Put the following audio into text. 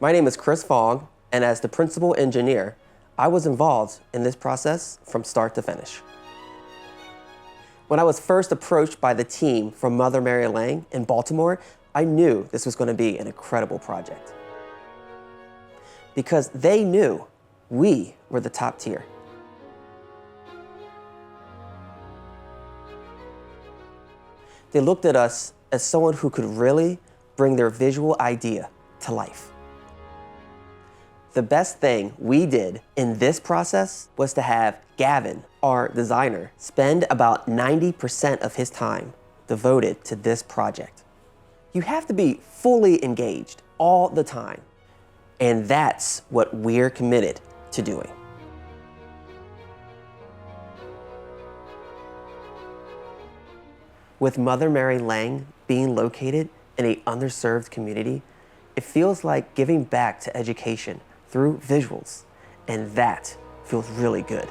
My name is Chris Fong, and as the principal engineer, I was involved in this process from start to finish. When I was first approached by the team from Mother Mary Lange in Baltimore, I knew this was going to be an incredible project. Because they knew we were the top tier. They looked at us as someone who could really bring their visual idea to life. The best thing we did in this process was to have Gavin, our designer, spend about 90% of his time devoted to this project. You have to be fully engaged all the time, and that's what we're committed to doing. With Mother Mary Lange being located in an underserved community, it feels like giving back to education through visuals, and that feels really good.